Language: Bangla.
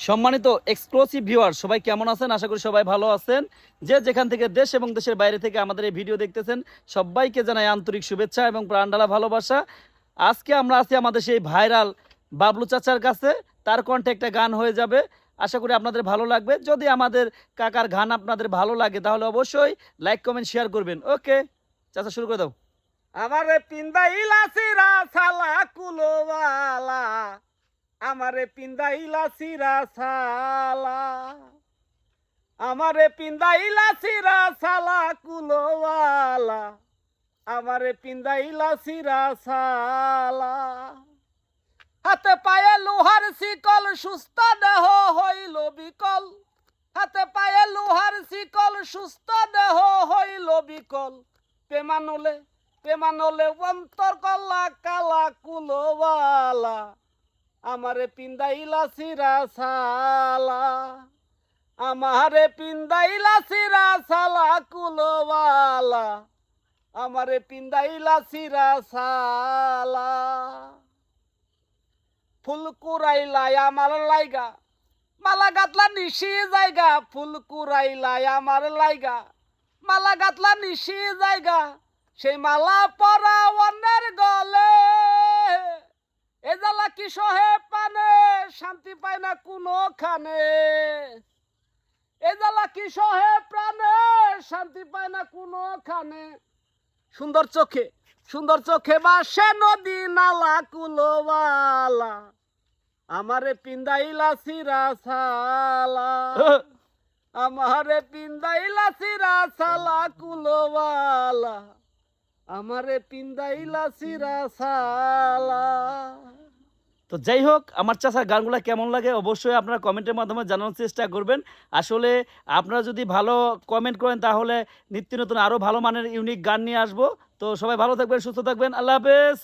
সম্মানিত এক্সক্লুসিভ ভিউয়ার সবাই কেমন আছেন? আশা করি সবাই ভালো আছেন। যে যেখান থেকে দেশ এবং দেশের বাইরে থেকে আমাদের এই ভিডিও দেখতেছেন সবাইকে জানাই আন্তরিক শুভেচ্ছা এবং প্রাণঢালা ভালোবাসা। আজকে আমরা আছি আমাদের সেই ভাইরাল বাবলু চাচার কাছে। তার কণ্ঠে একটা গান হয়ে যাবে, আশা করি আপনাদের ভালো লাগবে। যদি আমাদের কাকার গান আপনাদের ভালো লাগে তাহলে অবশ্যই লাইক কমেন্ট শেয়ার করবেন। ওকে চাচা, শুরু করে দাও। আমারে পিন্দাইলা সিরা সালা কুলোবালা, আমারে পিন্দাইলা সিরা সালা, আমারে পিন্দাইলা সিরা সালা কুলোবালা, আমারে পিন্দাইলা সিরা সালা। হাতে পায়ে লোহার শিকল, সুস্থ দেহ হইল বিকল। হাতে পায়ে লোহার শিকল, সুস্থ দেহ হইল বিকল। প্রেমানলে অন্তর কল্লা কালা কুলোবালা, আমারে পিন্দাইলা সিরা সালা, আমারে পিন্দাইলা সিরা সালা কুলোবালা, আমারে পিন্দাইলা সিরা সালা। ফুল কুড়াইলাই আমার লাইগা, মালা গাতলা নিশি জায়গা। ফুল কুড়াইলাই আমার লাইগা, মালা গাতলা নিশি জায়গা। সেই মালা পরা অন্যের গলে, এ জ্বালা কি সহে পানে, শান্তি পায় না কোনো খানে। এ জ্বালা কি সহে প্রাণে, শান্তি পায় না কোনো খানে। সুন্দর চোখে বাসে নদী নালা কুলোবালা, আমারে পিন্দাইলা সিরা সালা, আমারে পিন্দাইলা সিরা সালা কুলোবালা, আমারে পিন্দাইলা সিরা সালা। তো যাই হোক, আমার চাচার গানগুলো কেমন লাগে অবশ্যই আপনারা কমেন্টের মাধ্যমে জানানোর চেষ্টা করবেন। আসলে আপনারা যদি ভালো কমেন্ট করেন তাহলে নিত্য নতুন আরও ভালো মানের ইউনিক গান নিয়ে আসবো। তো সবাই ভালো থাকবেন, সুস্থ থাকবেন, আল্লাহ হাফেজ।